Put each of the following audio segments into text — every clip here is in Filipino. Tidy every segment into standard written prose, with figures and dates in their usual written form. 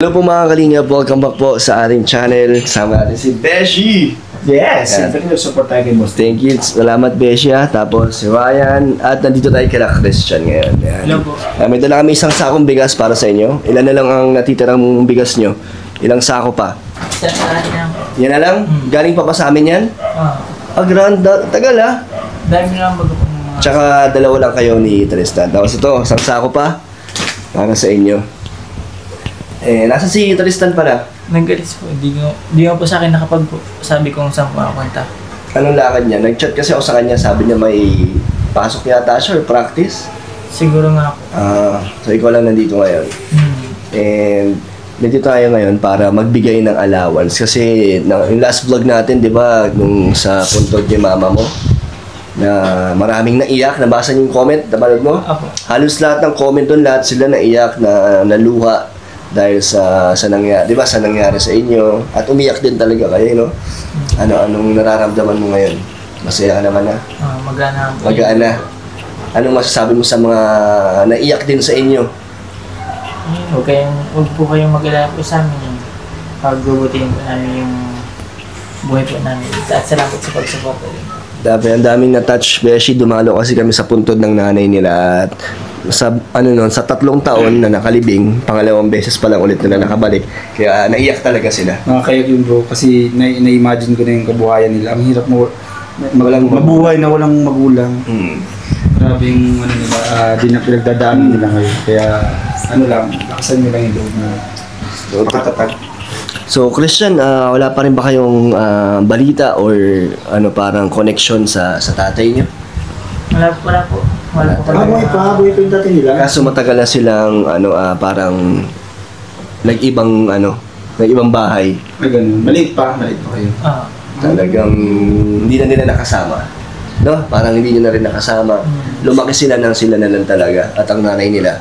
Hello po mga kalingap, welcome back po sa ating channel. Sama natin si Beshi. Yes, siyempre nag-support tayo kay Boss. Thank you, salamat Beshi ha. Tapos si Ryan. At nandito tayo kay Christian ngayon. Yan. Hello po. May dala kami isang sakong bigas para sa inyo. Ilan na lang ang natitirang bigas nyo? Ilang sako pa? Yan na lang? Galing pa sa amin yan? Grand, tagal ha? Dahil na lang bago po mga... Tsaka dalawa lang kayo ni Tristan. Tapos ito, isang sako pa para sa inyo. Nasa si Tristan pala? Nag-alis po. Di mo po sa akin sabi kung saan po makapunta. Anong lakad niya? Nag-chat kasi ako sa kanya, sabi niya may pasok yata siya or practice. Siguro nga po. So ikaw lang nandito ngayon. And nandito tayo ngayon para magbigay ng allowance. Kasi yung last vlog natin, di ba, nung sa puntod ni mama mo, na maraming naiyak, nabasa niyo yung comment, napanood mo? Apo. Halos lahat ng comment doon, lahat sila naiyak, na naluha dahil sa nangyari, di ba, sa nangyari sa inyo. At umiyak din talaga kayo, no? Anong nararamdaman mo ngayon? Masaya ka naman na? Mag-ana. Mag-aana. Anong masasabi mo sa mga naiyak din sa inyo? Huwag po kayong mag-alala po sa amin. Pag-gubutin po namin yung buhay po namin. At salamat sa pag-support rin. Ang daming na-touch, Beshi. Dumalo kasi kami sa puntod ng nanay nila. At sa 3 taon na nakalibing, pangalawang beses pa lang ulit na nakabalik. Kaya naiyak talaga sila. Nakakayak yun bro, kasi na-imagine ko na yung kabuhayan nila. Ang hirap mabuhay na walang magulang. Grabe yung di na pinagdadaanan nila ngayon. Kaya lakasan nyo lang yung loob na makatatag. So, Christian, wala pa rin ba kayong balita or parang connection sa tatay niyo? Wala po. Buhay pa yung dati nila. Kaso matagal na silang parang nag-ibang bahay. Ay ganun, maliit pa kayo. Talagang hindi na nila nakasama. No? Parang hindi nyo na rin nakasama. Lumaki sila na lang talaga at ang nanay nila.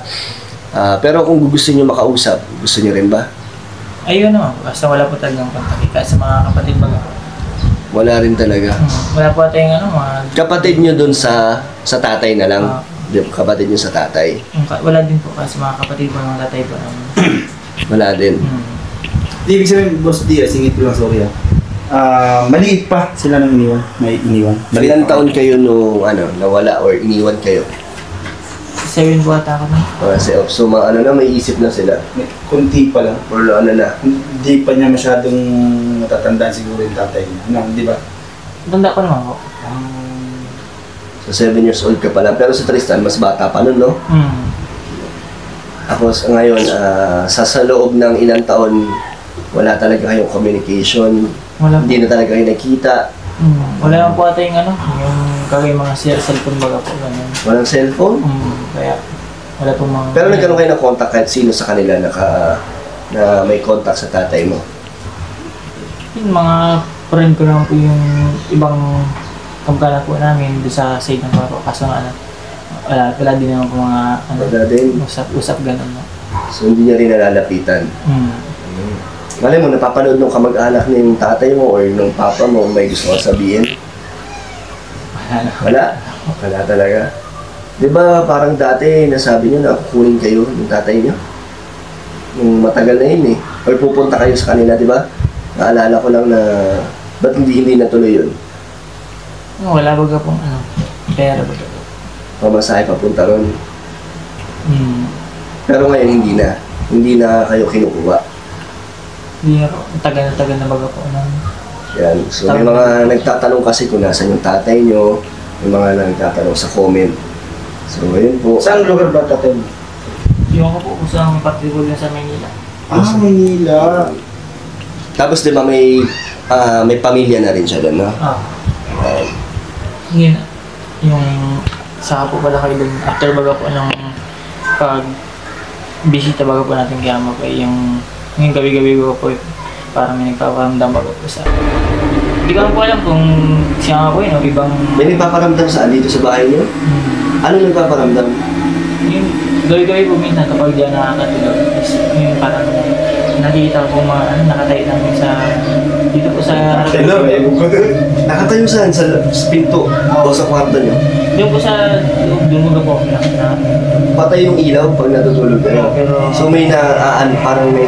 Pero kung gusto nyo makausap, gusto nyo rin ba? Ayun naman, basta wala po talagang kontak sa mga kapatid baga po. Wala rin talaga. Wala po tayong mga... Kapatid nyo dun sa tatay na lang? Kapatid nyo sa tatay? Wala din po kasi mga kapatid po ng tatay po namin. Wala din. Di ibig sabihin, Boss D, singit ko lang, sorry maliit pa sila nang iniwan. May iniwan. Ilang taon kayo nung nawala or iniwan kayo? 7 po ata ako na. So may isip na sila? Kunti pa lang. Or na? Hindi pa niya masyadong natatandaan siguro yung tatay niya. Di ba? Tanda ko naman po. So 7 years old ka pa lang. Pero sa Tristan, mas bata pa nun, no? Tapos ngayon, sa loob ng ilang taon, wala talaga kayong communication. Hindi na talaga kayo nakita. Wala lang po ata yung yung mga cellphone baga po. Ganun. Walang cellphone? Kaya wala pong mga... Pero nagkaroon kayo ng contact kahit sino sa kanila na may contact sa tatay mo? Yung mga friend ko naman po yung ibang kamkala po namin doon sa side ng papa. Kaso wala din naman po mga usap ganun. No? So hindi niya rin nalalapitan? Malay mo, napapanood nung kamag-anak ng tatay mo or nung papa mo may gusto kang sabihin? Wala talaga. Di ba parang dati nasabi nyo na kukunin kayo ng tatay nyo? Nung matagal na yun Or pupunta kayo sa kanila, di ba? Naalala ko lang na ba't hindi natuloy yun? Wala baga pong pera baga po. Pamasahe papunta ron. Pero ngayon hindi na kayo kinukuha. Hindi na po. Tagal na baga po. Yan. So may mga nagtatanong kasi kung nasan yung tatay nyo. May mga nagtatanong sa comment. So ayun po. Saan lugar ba tatay mo? Yung ko po kung saan patribol na sa Manila. Manila. Tapos di ba may pamilya na rin siya doon, no? Yun. Yung saka po pala kayo doon. After baga po ng pag-bisita baga po natin kaya mo kayo yung gabi-gabi ko po parang may nagpaparamdam baga po sa hindi ko po alam kung siya nga po yun o ibang... May nagpaparamdam saan dito sa bahay niyo? Ano nagpaparamdam? Yung gabi-gabi po minsan kapag diyan nakakatulog is yung parang nakikita ko mga nakatayo namin sa Dito po sa... Hello, Nakatayo saan? Sa pinto? O sa kwarto nyo? Doon po sa... Doon mo po na... Patay yung ilaw pag natutulog kayo. Pero- So may parang may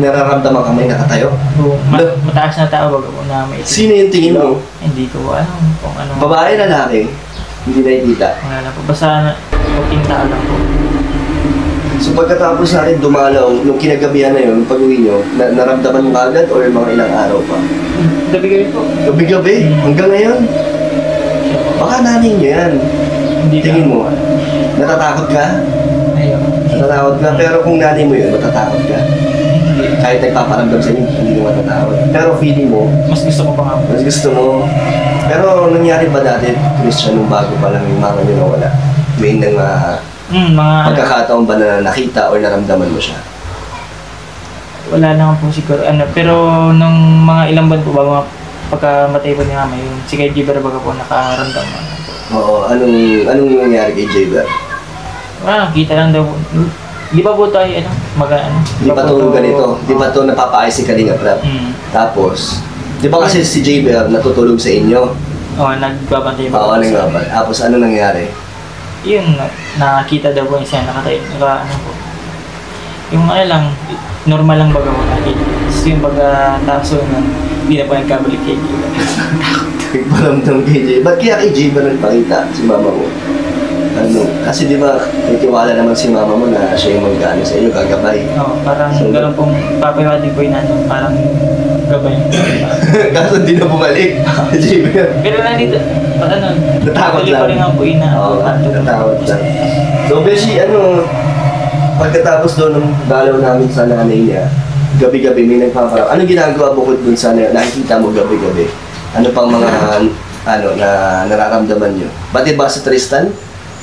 nararamdaman ka, may nakatayo? Mataas na tao bago po na may... Sino yung tingin mo? Hindi ko alam kung ano... Babae, lalaki? Hindi nakikita. Wala na po. Basta puting tao lang po. So pagkatapos natin dumalaw, nung kinagabihan na yun, pag-uwi nyo, naramdaman mo agad or mga ilang araw pa? Gabi-gabi po. Gabi-gabi? Hanggang ngayon? Baka nanay nyo yan. Hindi Tingin mo, natatakot ka? Ayun. Natatakot ka? Pero kung nanay mo yun, matatakot ka? Hindi. Kahit nagpaparamdam sa inyo, hindi ka matatakot. Pero feeling mo, Mas gusto ko pa nga po. mas gusto mo. Pero nangyari ba dati, Christian, nung bago pa lang yung mama nyo nawala? May nang Mga... pagkakataon ba na nakita o naramdaman mo siya? Wala naman po siguro. Pero nung mga ilang buwan po bago pagkamatay po ni mama, yung si Kay Giver baga po nakaramdam. Oo, anong nangyari kay Jaber? Kita lang daw po. Di ba po tayo, Di ba to ganito? Di ba to napapaayos si Kalinga Prab? Tapos, di ba kasi si Jaber natutulog sa inyo? Oo, nagbabantay po. Oo, nangyari. Tapos ano nangyari? Yun, nakakita daw po yung siya, po. Yung lang, normal lang baga mo nakikita. Tapos yung baga taso nun, hindi na po nagkabalik kay Giver. Nagparamdam kay Jaber. Ba't kaya kay Jaber nagpakita si mama mo? Kasi di ba, may tiwala naman si mama mo na siya yung mag-ano sa inyo, gagabay. Oo, parang So, gano'n pong papayawadig po yun parang gabay. Kaso di na bumalik si Jaber. Pero nandito, Natakot tuloy lang. pa rin ang po ina. Oo, natakot lang. So, Beshi, pagkatapos doon ng dalaw namin sa nanay niya, gabi-gabi may nagpaparang. Ano ginagawa bukod dun sa nakikita mo gabi-gabi? Ano pang mga, na nararamdaman nyo? Pati ba sa Tristan?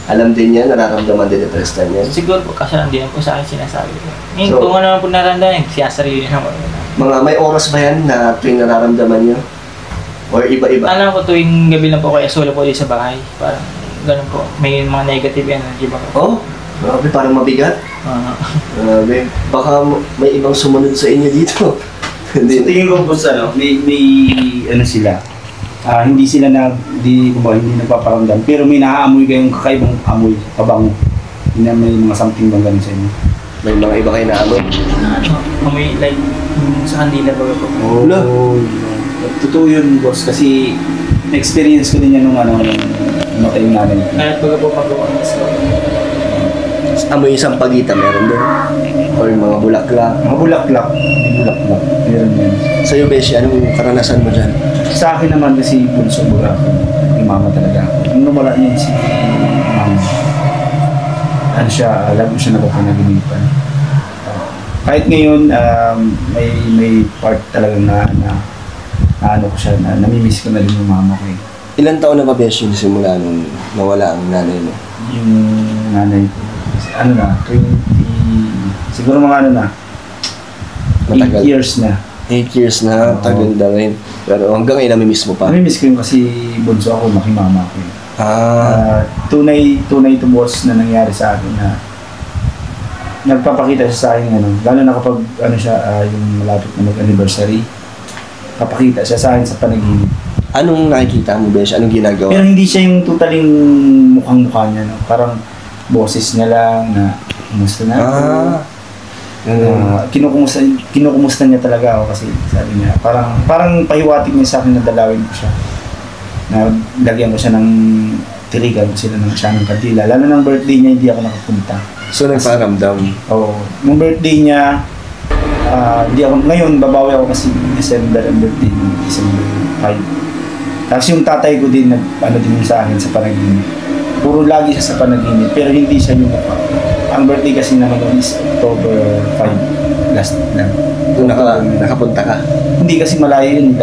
Alam din niya, nararamdaman din ni Tristan niya. Siguro po, kasi hindi na po sa akin sinasabi ko. Ngayon, So, kung ano naman po nararamdaman, siyasarili naman. May oras ba yan na tuwing nararamdaman nyo? Or iba-iba? Alam ko tuwing gabi lang po kaya solo po dito sa bahay. Parang ganun po. May mga negative energy ba? Oh, grabe, parang mabigat. Grabe, baka may ibang sumunod sa inyo dito. So, tingin ko po sa may sila. Hindi sila hindi nagpaparamdam. Pero may naaamoy kayong kakaibang amoy, kabango. Hindi na may mga something bang ganun sa inyo. May mga iba kayo na amoy. Amoy like sa kandila ba po? Wala. Totoo yun, boss. Kasi na-experience ko din yan nung matay yung nanay ko. Kahit baga po magawa ng Amoy isang pagita, meron doon. Or mga bulaklak. Mga bulaklak. May bulaklak. Meron yan. Sa'yo, Beshi, anong karanasan mo dyan? Sa akin naman kasi bunso mura ako. Yung mama talaga ako. Nung nawala niya si mama, alam mo siya napapanaginipan. Kahit ngayon, may part talagang ko siya, namimiss ko na rin yung mama ko eh. Ilan taon na ba, Beshi, simula nung nawala ang nanay mo? Yung nanay ko, 20, siguro mga 8 Matagal. years na. 8 years na, Oo. tagal na rin. Pero hanggang ngayon, namimiss mo pa? Namimiss ko yun kasi bunso ako, makimama ko eh. Tunay to boss na nangyari sa akin na nagpapakita siya sa akin lalo na kapag yung malapit na mag-anniversary, papakita siya sa akin sa panaginip. Anong nakikita mo, Beshi? Anong ginagawa? Pero hindi siya yung totaling mukhang-mukha niya, no? Parang boses niya lang na kumusta na ako. Kinukumusta niya talaga ako kasi sabi niya, parang pahiwatig niya sa akin na dalawin ko siya. Na lagyan ko siya ng tiligan siya ng kandila. Lalo ng birthday niya, hindi ako nakapunta. So, nagparamdam? Oo. Nung birthday niya, hindi ako, ngayon babawi ako kasi December ang birthday niya, December 5. Tapos yung tatay ko din, din sa akin sa panaginip. Puro lagi siya sa panaginip, pero hindi siya yung mukha. Ang birthday kasi naman is October 5, last lang. Kung nakapunta ka? Hindi kasi malayo yun.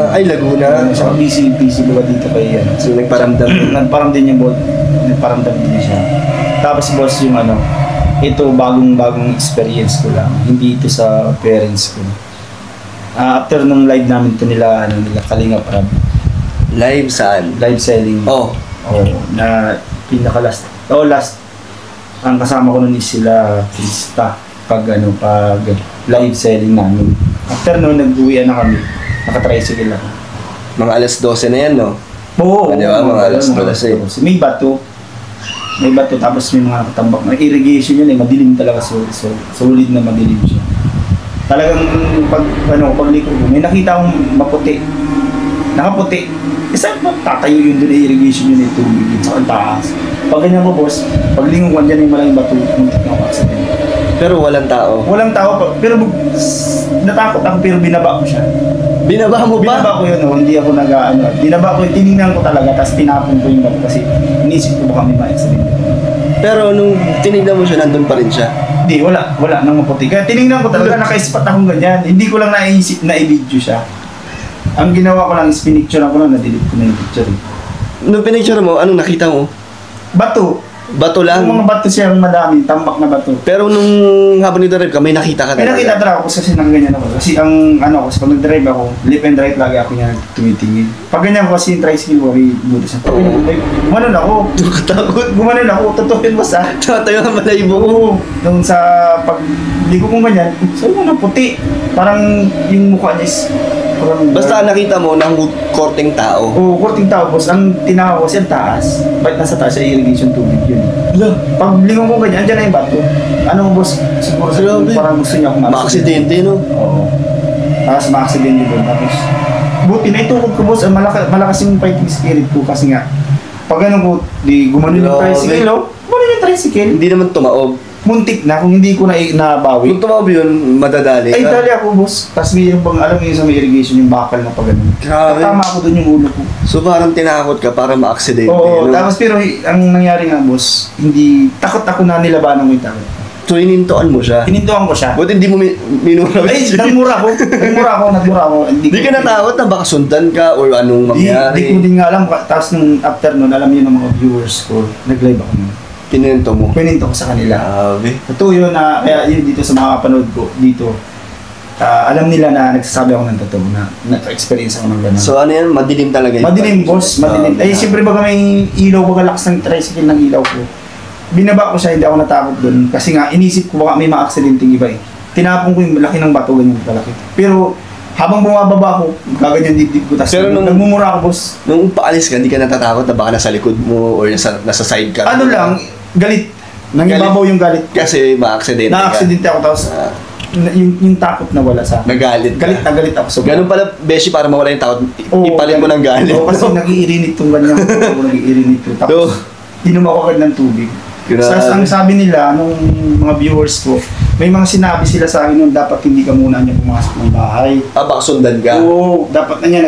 Ay, Laguna. Sa busy ba dito kayo yan? So, nagparamdam. Nagparamdam din siya. Tapos boss yung ito bagong experience ko lang. Hindi ito sa parents ko. After nung live namin to nila Kalinga Prab. Live saan? Live selling. Oh. Na last. Ang kasama ko nun is sila Krista pag live selling namin. After noon, nag-uwian na kami. Naka-tricycle ako. Mga alas 12 na yan, no? Oo. Di ba? Mga alas 12. May bato. May bato, tapos may mga katambak. May irrigation yun eh, madilim talaga. So solid na madilim siya. Talagang pagliko ko, may nakita akong maputi. Nakaputi. Saan ba tatayo yun doon, irrigation yun, tubig yun, sa taas. Pag ganyan ko, boss, paglingon ko, andyan yung malaking bato, muntik na ako accident. Pero walang tao. Walang tao pa, pero natakot ako, pero binaba ko siya. Binaba mo ba? Binaba ko yun, hindi ako binaba ko yun, tinignan ko talaga, tapos tinapon ko yung bato kasi inisip ko baka may ma-accident. Pero nung tinignan mo siya, nandun pa rin siya. Hindi, wala nang maputi. Kaya tinignan ko talaga, naka-spot akong ganyan. Hindi ko lang naisip na i-video siya. Ang ginawa ko lang is pinicture ko lang, na-delete ko na yung picture. Nung pinicture mo, anong nakita mo? Bato. Bato lang? Yung mga bato siyang madami, tambak na bato. Pero nung habang nag-drive ka, may nakita ka May nakita talaga ako kasi nang ganyan ako. Kasi ang kasi pag nag-drive ako, left and right lagi ako niya tumitingin. Pag ganyan ko kasi yung tricycle ko, may buto sa pag ganyan ko, gumanon ako. Nakatakot. Gumanon ako, totoo yun ba sa? Tatayo ang malayibo ko. Oo. Nung sa pagligo ko ganyan, sabi mo na puti. Parang yung mukha niya is Basta nakita mo ng korteng tao. Oo, korting tao, boss. Ang tinaka ko siya taas. Bakit nasa taas siya irrigation tubig yun? Pag lingon ko ganyan, andyan na yung bato. Ano, boss? Siguro parang gusto niya akong Ma-aksidente, no? Oo. Tapos ma-aksidente doon. Tapos, buti na itukod ko, boss. Malakas yung fighting spirit ko kasi nga, pag ano ko, di gumanon yung tricycle, oh. Gumanon yung tricycle. Hindi naman tumaob. Muntik na, kung hindi ko na nabawi. Kung tumaob yun, madadali ka. Ay, dali ako, boss. Tapos may yung bang, alam mo yun sa may irrigation, yung bakal na pag ganun. Grabe. Tama ako doon yung ulo ko. So parang tinakot ka para ma-aksidente. Oo, no? tapos pero ang nangyari nga, boss, hindi, takot ako na nilabanan ko yung takot. So inintoan mo siya. Pinintuan ko siya. Buti hindi mo minura. Ay, nagmura ako. Hindi ka natakot na baka sundan ka or anong mangyari. Di ko din nga alam. Tapos nung after nun, alam yun ng mga viewers ko, nag-live ako nun. Pininto mo. Pininto ko sa kanila. Grabe. Totoo yun na, kaya yun dito sa mga kapanood ko, dito, alam nila na nagsasabi ako ng totoo na naka-experience ako ng gano'n. So ano yan? Madilim talaga yun. Madilim, boss. Madilim. Eh, siyempre baga may ilaw, baga lakas ng tricycle ng ilaw ko. Binaba ko siya, hindi ako natakot doon. Kasi nga, inisip ko baka may mga aksidenteng iba eh. Tinapon ko yung laki ng bato, ganyan kalaki. Pero, habang bumababa ako, gaganyan dibdib ko. Tapos nagmumura ako, boss. Nung paalis ka, hindi ka natatakot na baka nasa likod mo or nasa side ka? Ano lang, galit. Nangibabaw yung galit. Kasi ma-aksidente ka. Na-aksidente ako, tapos yung takot na wala sa akin. Nagalit ka. Galit na galit ako. So, ganun pala, Beshi, para mawala yung takot, ipalit mo ng galit. Oo, kasi nag-iirinit tong ganyan. Nag-iirinit to. Tapos, inom ako agad ng tubig. Tapos ang sabi nila, nung mga viewers ko, may mga sinabi sila sa akin nung dapat hindi ka muna niya pumasok ng bahay. Baka sundan ka? Oo, dapat na niya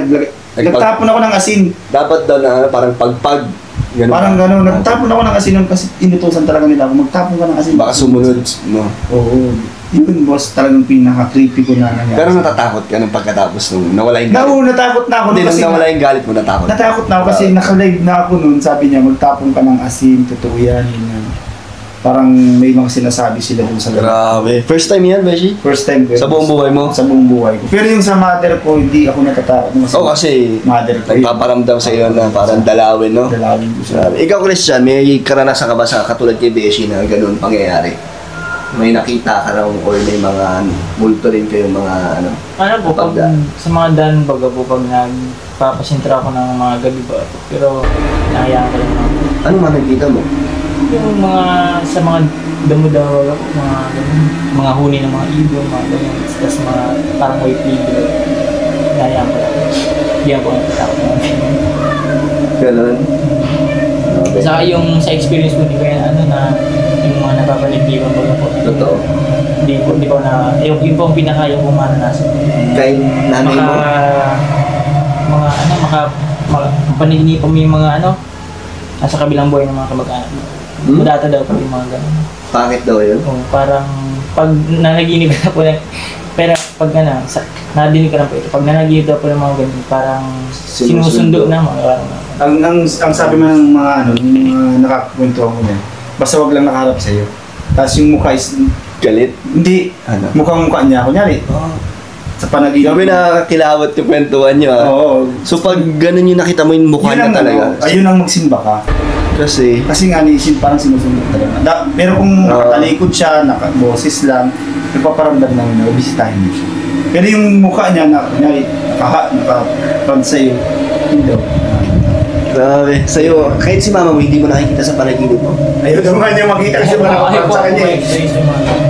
nagtapon ako ng asin. Dapat daw na parang pagpag. Ganun parang gano'n, nagtapon ako ng asin nun kasi inutusan talaga nila ako, magtapon ka ng asin. Baka sumunod, no? Oo. Yun, boss, talagang pinaka-creepy ko na nangyari. Pero natatakot ka nung pagkatapos nung nawala yung galit? Oo, natakot na ako. Hindi, nung nawala yung galit mo, natakot? Natakot na ako kasi naka-live na ako nun. Sabi niya, magtapon ka ng asin, totoo yan. Yun. Parang may mga sinasabi sila dun sa live. Grabe. First time yan, Beshi? First time ko. Sa buong buhay mo? Sa buong buhay ko. Pero yung sa mother ko, hindi ako natatakot. Oo, kasi mother ko. nagpaparamdam sa iyo na parang dalawin, no? Dalawin ko siya. Grabe. Ikaw, Christian, may karanasan ka ba sa katulad kay Beshi na ganun pangyayari? May nakita ka raw or may mga multo rin kayong mga ano? Ano po, pag sa mga daan baga po, pag nagpapasintra ako ng mga gabi ba, pero nahayaan ko lang ako. Ano man nakita mo? Yung mga, sa mga damo-damo baga po, mga huni ng mga ibon, mga ganyan, tapos mga parang white lady, nahayaan ko lang. Hindi ako natatakot naman. Ganun. Okay. Saka yung sa experience ko, di ko yan, ano na, yung mga napapanagdiban baga po. Totoo. Hindi ko na, yung po ang pinakaya kong mananasan. Kay nanay mo? Paninipan mo yung mga ano, nasa kabilang buhay ng mga kamag-anak mo. Madata daw pa yung mga gano'n. Bakit daw yun? Parang, pag nanaginip ka na po pero pag nadinig ka na po ito, pag nanaginip daw po ng mga ganun, parang sinusundo na mga ang sabi mo ng mga ano, yung mga nakakwentuhan mo yan, basta wag lang nakaharap sa'yo. Tapos yung mukha is galit? Hindi. Ano? Mukha niya. Kunyari, sa panaginip. Sabi nakakilawat yung kwentuhan nyo, ah. Oo. So pag ganun yung nakita mo yung mukha niya talaga. Ayun ang magsimba ka. Kasi nga parang sinusunod talaga. Pero kung nakatalikod siya, nakaboses lang, nagpaparamdam namin na bisitahin mo siya. Pero yung mukha niya na kunyari naka-front sa'yo, hindi daw. Grabe. Sa'yo, kahit si mama mo, hindi mo nakikita sa panaginip mo? Ayaw naman niya makita kasi naka-front sa kanya eh.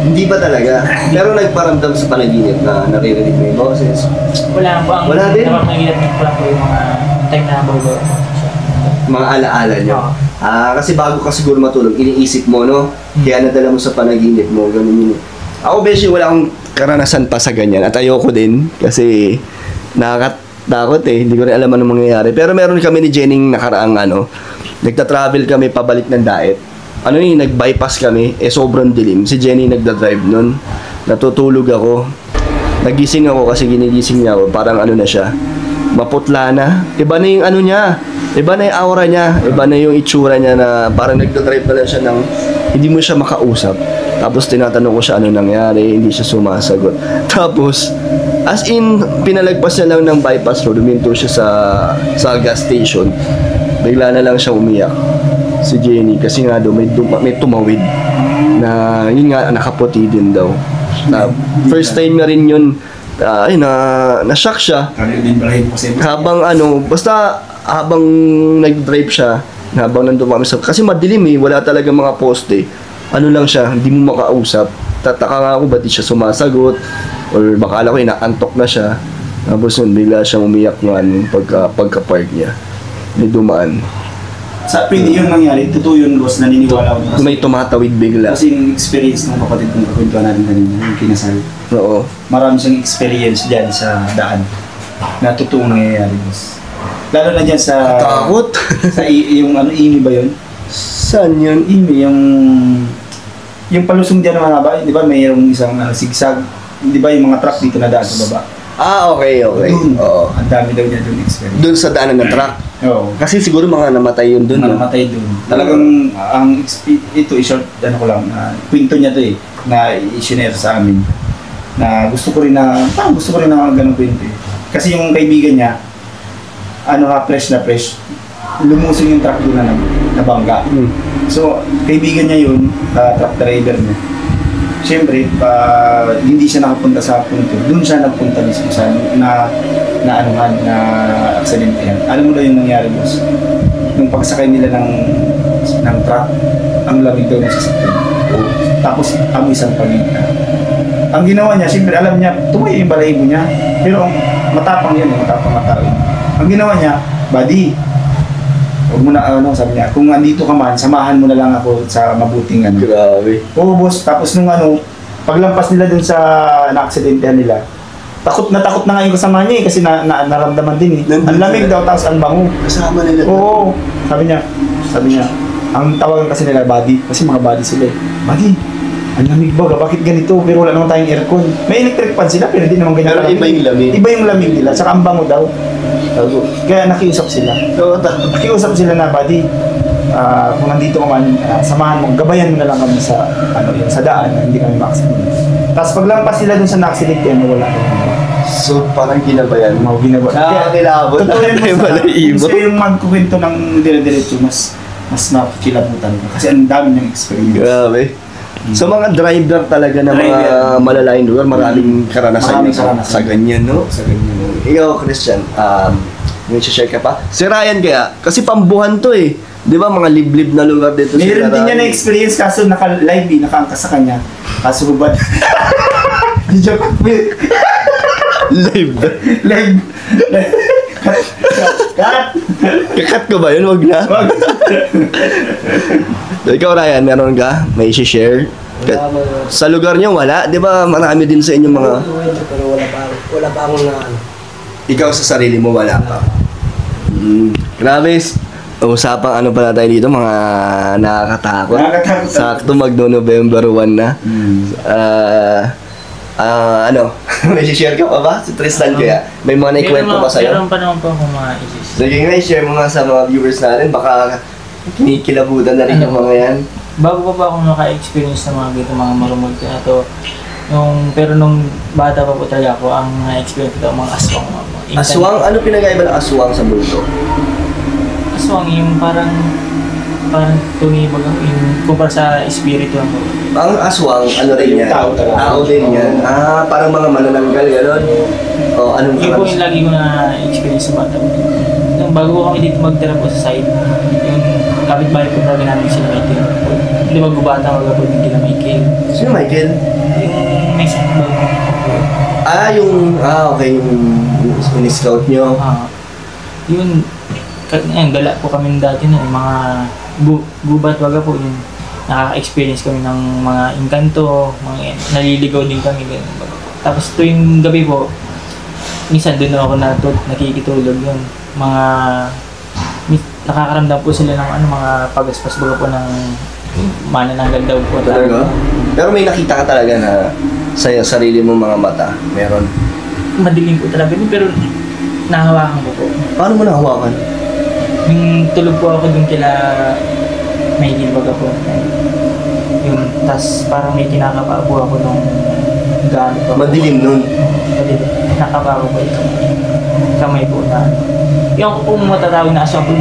Hindi ba talaga? Pero nagparamdam sa panaginip na naririnig mo yung boses? Wala ba? Wala din? Nakapagilap ko lang po yung mga time na bago. Mga alaala niyo. Oo. Kasi bago ka siguro matulog, iniisip mo, no? Kaya nadala mo sa panaginip mo, ganun yun. Ako, beshi, wala akong karanasan pa sa ganyan. At ayoko din, kasi nakakatakot eh. Hindi ko rin alam anong mangyayari. Pero meron kami ni Jenning nakaraang nagta-travel kami pabalik ng Daet. Nag-bypass kami, sobrang dilim. Si Jenny nagda-drive nun. Natutulog ako. Nagising ako kasi ginigising niya ako. Parang na siya. Maputla na. Iba na yung niya. Iba na yung aura niya. Iba na yung itsura niya na parang nagda-drive na lang siya ng hindi mo siya makausap. Tapos tinatanong ko siya ano nangyari, hindi siya sumasagot. Tapos, as in, pinalagpas niya lang ng bypass road, huminto siya sa gas station. Bigla na lang siya umiyak. Si Jenny, kasi nga daw may tumawid na yun nga, nakaputi din daw. Na, first time na rin yun, na-shock siya. Habang habang nag-drive siya, habang nandun kami kasi madilim eh, wala talaga mga poste. Lang siya, hindi mo makausap. Tataka nga ako, ba't di siya sumasagot? Or baka alam ko, inaantok na siya. Tapos yun, bigla siyang umiyak nga pagka-park niya. May dumaan. Sa pwede yun nangyari, totoo yun, boss, naniniwala ako. May tumatawid bigla. Kasi yung experience ng kapatid kong kakwentuhan natin kanina, yung kinasal. Oo. Marami siyang experience dyan sa daan na totoong nangyayari, boss. Lalo na dyan sa... Takot? sa yung IMI ba yun? Saan yun? IMI, yung palusong dyan ng mga ba, di ba mayroong isang sigsag, di ba yung mga truck dito na daan sa baba? Okay. Doon, Oo. ang dami daw niya doon experience. Doon sa daanan ng truck. Oo. Kasi siguro mga namatay yun doon. Namatay doon. Talagang, ito, i-short, ko lang, kwento niya to eh, na i-share sa amin. Na gusto ko rin na ganun kwento eh. Kasi yung kaibigan niya, fresh na fresh, lumusong yung truck doon na nabangga. So, kaibigan niya yun, truck driver niya. Siyempre, hindi siya nakapunta sa punto. Doon siya nagpunta mismo sa na aksidente yan. Alam mo na yung nangyari, boss? Nung pagsakay nila ng truck, ang lamig daw ng sasakyan. Tapos, amoy isang paligna. Ang ginawa niya, siyempre, alam niya, tumayo yung balahibo niya. Pero matapang yan, matapang na tao. Ang ginawa niya, buddy, huwag mo na, sabi niya, kung andito ka man, samahan mo na lang ako sa mabuting Grabe. Oo, boss. Tapos nung paglampas nila dun sa na-aksidentahan nila, takot na nga yung kasama niya eh, kasi naramdaman din eh. Ang lamig daw, tapos ang bango. Kasama nila. Oo. Sabi niya, ang tawagan kasi nila, buddy, kasi mga buddy sila eh. Buddy, ang lamig ba? Bakit ganito? Pero wala naman tayong aircon. May electric fan sila, pero hindi naman ganyan. Pero iba yung lamig. Iba yung lamig nila, saka ang bango daw. Kaya nakiusap sila. Nakiusap sila na, buddy, kung nandito ka man, samahan mo, gabayan mo na lang kami sa daan, hindi kami ma-accident. Tapos paglampas sila dun sa na-accident, wala kami. So, parang ginabayan. Kaya kilabot. totoo yun, Balahibo. gusto yung magkukwento ng dire-diretso, mas makikilabutan ka. Kasi ang dami niyang experience. Grabe. So mga driver talaga na mga malalayong lugar, maraming karanasan sa ganyan, no? Sa ganyan. Ikaw, Christian, may share ka pa? Si Ryan kaya, kasi pambuhan to eh. Di ba mga liblib na lugar dito si Meron Ryan? din niya na experience kaso naka-live nakaangkas sa kanya. Kaso hubad. Joke. Live. Live. Cut! Kakat ko ba yun? Wag na. Wag. So, ikaw, Ryan, meron ka? May share? Sa lugar niyo, wala? Di ba marami din sa inyo mga... Pero wala pa akong na Ikaw sa sarili mo, wala pa. Grabe. Usapang pala tayo dito, mga nakakatakot. Nakakatakot. Sakto November 1 na. May share ka pa ba? Si Tristan kaya? May mga naikwento pa sa'yo? Meron pa naman po akong mga isis. Sige nga, share mo nga sa mga viewers natin. Baka kinikilabutan na rin yung mga yan. Bago pa ako naka-experience ng mga ganito, mga marumol na to, pero nung bata pa po talaga ako, ang na-experience ko mga aswang. Aswang? Ano pinagkaiba ng aswang sa multo? Aswang yung parang parang tumibag ako yung kumpara sa espiritu lang po. Ang aswang, ano rin yan? Tao talaga. Tao din yan. Parang mga manananggal, gano'n. O, anong Yun po yung lagi ko na experience sa bata. Nung bago ko kami dito magtira po sa site, yung kapitbahay po talaga namin sila Michael. Hindi bago bata, wala po din kila Michael. Sino Michael? Yung may sakit bago ko. Okay, yung scout nyo. Yun, gala po kami dati na, yung mga gubat waga po yun. Nakaka-experience kami ng mga engkanto, mga naliligaw din kami. Ganun. Tapos tuwing gabi po, minsan doon ako nakikitulog yun. Nakakaramdam po sila ng mga pagaspas baga po ng manananggal daw po. Talaga? Pero may nakita ka talaga na sa sarili mo mga mata, meron. Madilim po talaga yun, pero nahawakan ko po. Paano mo nahawakan? Yung tulog po ako dun kila may baga po. Yun, tas parang may kinakapa po ako nung gamit po. Madilim nun. Madilim. Nakapa ko po ito. Kamay po na. Yung ako pong matatawag na aswang po,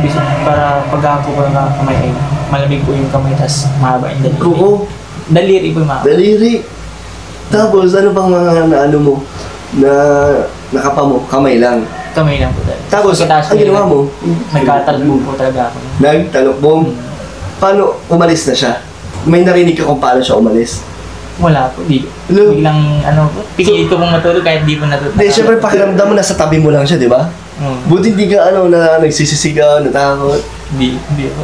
para pag-ako po ng kamay ay malamig po yung kamay, tas mahaba yung daliri. Oo. Daliri po yung mahaba. Daliri. Tapos ano bang mga ano mo na nakapa mo? Kamay lang. Kamay lang po talaga. Tapos, Pagkataas ang ko ginawa yun, mo? nagkatalbog po talaga ako. Nagtalokbong. Paano umalis na siya? May narinig ka kung paano siya umalis? Wala po, di. Hello? Biglang pigilit ko pong matulog kahit di po natutulog. Hindi, syempre pakiramdam mo nasa tabi mo lang siya, di ba? Buti hindi ka na nagsisisigaw, natakot. Hindi po.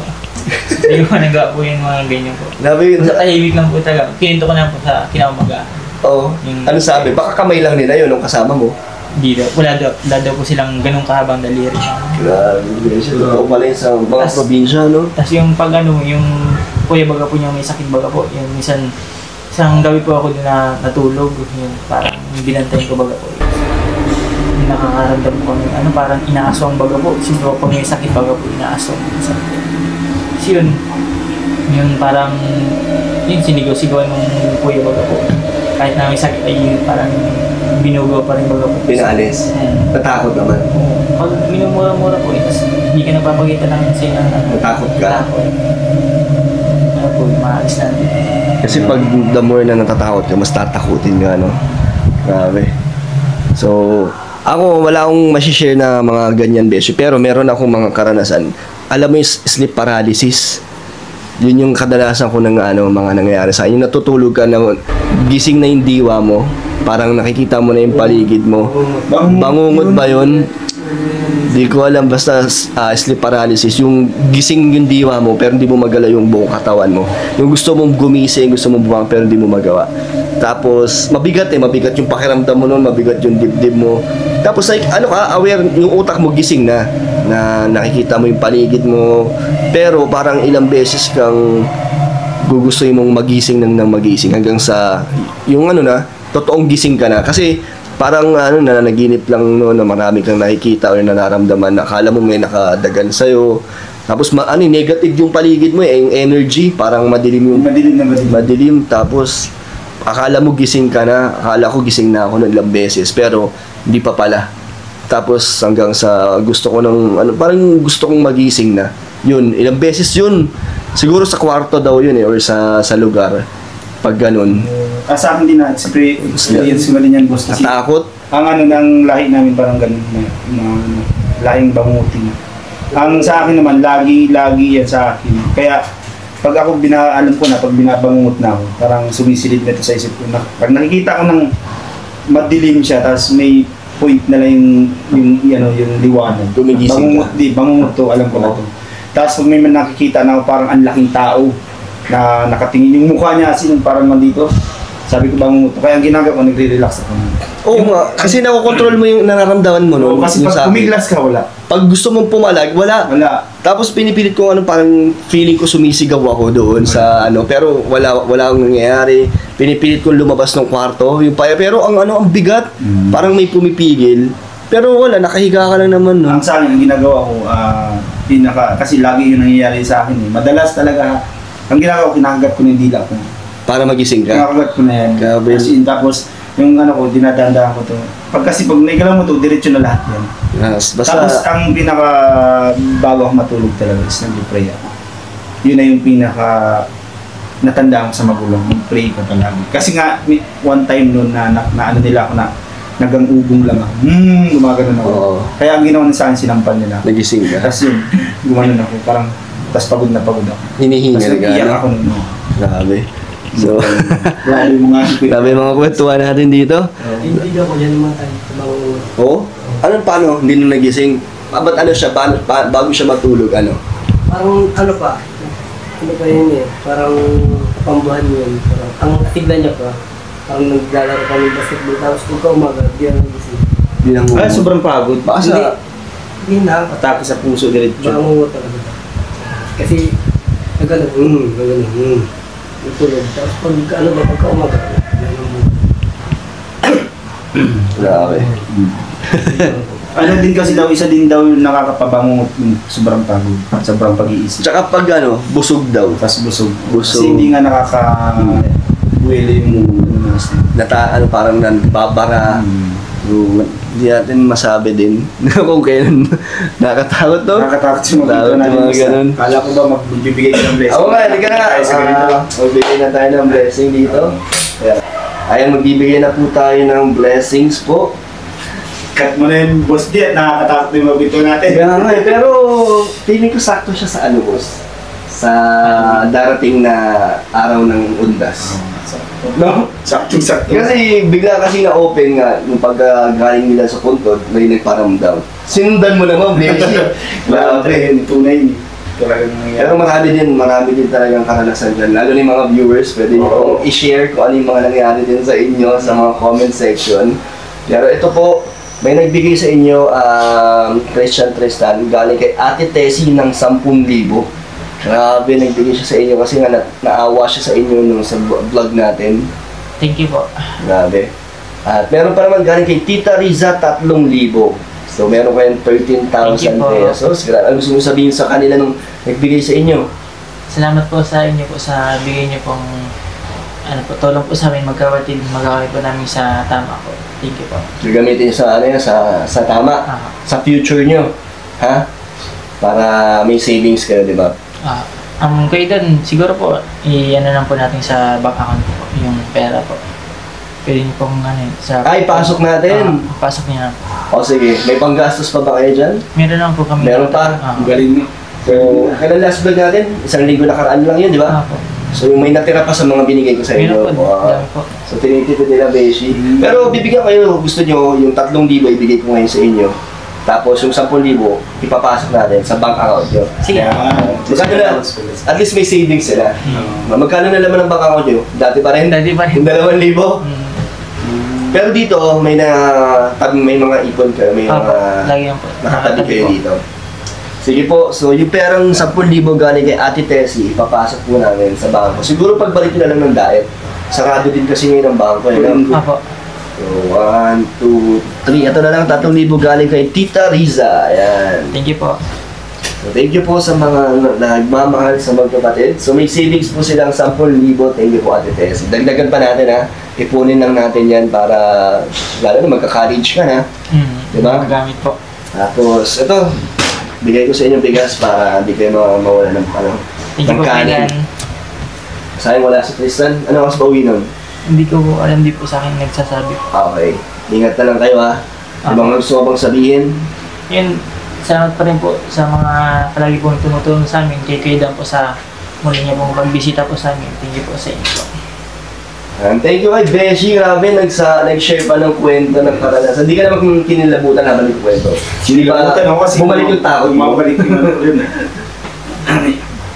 Hindi ko nagawa po yung mga ganyan po. Sabi, Sa tahimik lang po talaga. Kininto ko na po sa kinaumaga. Oo. Ano sabi? Baka kamay lang nila yun nung kasama mo. Hindi daw. Wala daw po silang ganung kahabang daliri. Grabe, siya. Totoo pala yun sa mga probinsya, no? Tapos yung yung kuya baga po niya may sakit baga po. Yung minsan, isang gabi po ako din na natulog. Yung parang binantayin ko baga po. Yung nakakaramdam ko kami, parang inaaswang baga po. Siguro pag may sakit baga po, inaaswang. Tapos yun parang, yun sinigaw-sigaw ng kuya baga po. Kahit na may sakit ay parang binugaw pa rin baga po. Pinaalis. Natakot naman. Pag minumura-mura po, tapos hindi ka napapagita ng siya. Natakot ka? Ano po, maalis natin. Kasi pag the more na natatakot ka, mas tatakutin ka, no? Grabe. So, ako, wala akong masishare na mga ganyan, beshi. Pero meron akong mga karanasan. Alam mo yung sleep paralysis? Yun yung kadalasan ko ng mga nangyayari sa akin. Yung natutulog ka na gising na yung diwa mo, parang nakikita mo na yung paligid mo. Bangungot ba yun? Di ko alam, basta sleep paralysis. Yung gising yung diwa mo, pero hindi mo magalaw yung buong katawan mo. Yung gusto mong gumising, gusto mong buwang, pero hindi mo magawa. Tapos, mabigat mabigat yung pakiramdam mo nun, mabigat yung dibdib mo. Tapos, like, aware, yung utak mo gising na nakikita mo yung paligid mo, pero parang ilang beses kang gugustuhin mong magising nang magising hanggang sa, yung totoong gising ka na. Kasi, parang nananaginip lang na marami kang nakikita o nararamdaman na akala mo may nakadagan sa'yo. Tapos negative yung paligid mo yung energy, parang madilim. Tapos akala mo gising ka na, akala ko gising na ako ng ilang beses, pero hindi pa pala. Tapos hanggang sa gusto ko parang gusto kong magising na. Yun, ilang beses yun. Siguro sa kwarto daw yun or sa lugar. Pag ganun. Sa akin din experience ko din yan, boss. Kasi natakot? ang ng lahi namin parang ganun, lahing bangutin. Ang sa akin naman, lagi yan sa akin. Kaya, pag ako alam ko na, pag binabangungot na ako, parang sumisilip na ito sa isip ko. Pag nakikita ko ng madilim siya, tapos may point na lang yung liwanag. Gumigising ka. Bangungot to, alam ko na to. Tapos pag may nakikita na parang ang laking tao na nakatingin, yung mukha niya parang nandito. Sabi ko bangungot to. Kaya ang ginagawa ko, nagre-relax ako. Oo nga, kasi nakokontrol mo yung nararamdaman mo, no? Kasi pag umiglas ka, wala. Pag gusto mong pumalag, wala. Tapos pinipilit ko parang feeling ko sumisigaw ako doon sa pero wala akong nangyayari. Pinipilit ko lumabas ng kwarto, pero ang bigat, parang may pumipigil. Pero wala, nakahiga ka lang naman, no? Ang sa akin, ang ginagawa ko, kasi lagi yung nangyayari sa akin. Madalas talaga, ang ginagawa ko, kinakagat ko ng dila ko. Para magising ka? Kinakagat ko na yan. Tapos, yung dinadanda ko to. Pag naigalaw mo to, diretso na lahat yan. Yes, basta... Tapos, ang bago ako matulog talaga is nag-pray ako. yun na yung pinaka natandaan ko sa magulang, pray ka palagi. Kasi nga, one time noon na ano nila ako na nagang-ugong lang ako. Gumagano ako. Oo. Kaya ang ginawa sa akin, sinampal nila ako. Nagising ka. Tapos yun, gumanon ako, parang, tapos pagod na pagod ako. Hinihingal Tapos ka. nag-iyak no? ako nun. No? Grabe. So, Grabe yung mga grabe yung mga kwentuhan natin dito. Hindi ako yan namatay. Oo? Anong paano? Hindi nung nagising? Ba't ano siya? Bago siya matulog, ano? Parang ano pa? Ano pa yun eh? Parang kapambuhan yun. Parang, ang atiglan niya pa. Parang naglalaro kami basketball. Tapos pagka umaga, di ako nagising. Hindi lang Ay, sobrang pagod. Baka sa... Hindi na. Atake sa puso diretso. Bango talaga. Kasi, nagano, Itulog. Tapos pag ano ba, pagka umaga, Grabe. Ano din kasi daw, isa din daw yung nakakapabangungot yung sobrang pagod, sobrang pag-iisip. Tsaka pag ano, busog daw. Tapos busog. Busog. Kasi hindi nga nakaka-buwelo yung Ano, parang nagbabara. Hindi natin masabi din kung kailan nakakatakot to. Nakakatakot yung Takot makita yung mga natin. ganun. Kala ko ba magbibigay ka ng blessing? Ako nga, hindi ka na. Ay, sa ganito lang. Magbigay na tayo ng blessing dito. Ayan, magbibigay na po tayo ng blessings po. Cut mo na yung boss di at nakakatakot yung mabito natin. Kaya nga eh, pero feeling ko sakto siya sa ano, boss? Sa darating na araw ng undas. No? Sakto-sakto. Kasi bigla kasi na-open nga nung pag-galing nila sa puntod, may nagparamdam. Sinundan mo naman, Beshi. Grabe. Tunay ni. Talagang nangyari. Pero marami din talagang karanasan dyan. Lalo na yung mga viewers, pwede nyo pong i-share kung ano yung mga nangyari din sa inyo sa mga comment section. Pero ito po, may nagbigay sa inyo, Christian Tristan, galing kay Ate Tessie ng 10,000. Grabe, nagbigay siya sa inyo kasi nga naawa siya sa inyo nung sa vlog natin. Thank you po. Grabe. At meron pa naman galing kay Tita Riza 3,000. So meron kayong 13,000 Thank you po. pesos. Grabe, ano gusto mo sabihin sa kanila nung nagbigay sa inyo? Salamat po sa inyo po sa bigay niyo pong ano po, tulong po sa amin magkawatid, magkawin po namin sa tama po. Thank you po. Gagamitin niyo sa ano yan, sa tama, sa future nyo. Ha? Para may savings kayo, di ba? Kayo doon, siguro po, i-ano lang po natin sa bank account po, yung pera po. Pwede niyo pong ano sa... Ay, pasok natin! Pasok niyo na po. O sige, may panggastos pa ba kayo dyan? Meron lang po kami. Meron pa? Ang galing mo. So, kailan last vlog natin? 1 linggo nakaraan lang yun, di ba? Po. So, may natira pa sa mga binigay ko sa inyo. Meron po, dami po. So, tinitipid nila, Beshi. Pero bibigyan kayo, gusto nyo, yung 3,000 ibigay ko ngayon sa inyo. Tapos yung 10,000, ipapasok natin sa bank account nyo. Sige. Magkano na? At least may savings sila. Magkano na naman ang bank account nyo? Dati pa rin? Dati pa rin. Yung 2,000? Pero dito, may mga ipon kayo, may mga lagi yan po. nakatabi kayo dito. Sige po, so yung perang 10,000 galing kay Ate Tessie, ipapasok po namin sa bangko. Siguro pagbalik nyo na lang ng diet. Sarado din kasi ngayon ang bangko. Apo. So, 1, 2, 3. Ito na lang, 3,000 galing kay Tita Riza. Ayan. Thank you po. So, thank you po sa mga nagmamahal sa magkapatid. So, may savings po silang 10,000. Thank you po, Ate Tessie. Dagdagan pa natin, ha. Ipunin lang natin yan para, lalo na magka-college ka na. Diba? Magamit po. Tapos, ito, bigay ko sa inyo bigas para hindi kayo mawala ng Thank you po, kanin. Kailan. Sayang wala si Tristan. Ano ang pauwi nun? Hindi ko po alam, di po sa akin nagsasabi po. Okay. Ingat na lang kayo, ha. Ibang gusto ko bang sabihin? Yun, salamat pa rin po sa mga palagi pong tumutulong sa amin. Kay Dan po sa muli niya pong pagbisita po sa amin. Thank you po sa inyo po. Thank you kay Beshi. Grabe, nag-share pa ng kwento ng karanasan. Hindi ka naman kinilabutan habang nagkwento. Hindi ba bumalik yung tao mo? Bumalik yung ano yun.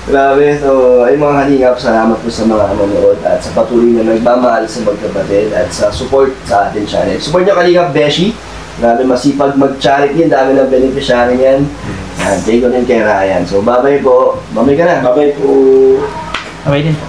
Grabe, so ay mga halingap, salamat po sa mga manonood at sa patuloy na nagmamahal sa magkapatid at sa support sa ating channel. Support nyo kalingap Beshi. Grabe, masipag mag-charity, ang dami ng beneficiary yan. Thank you din kay Ryan. So bye-bye po. Bye-bye ka na. Bye-bye po. Bye din po.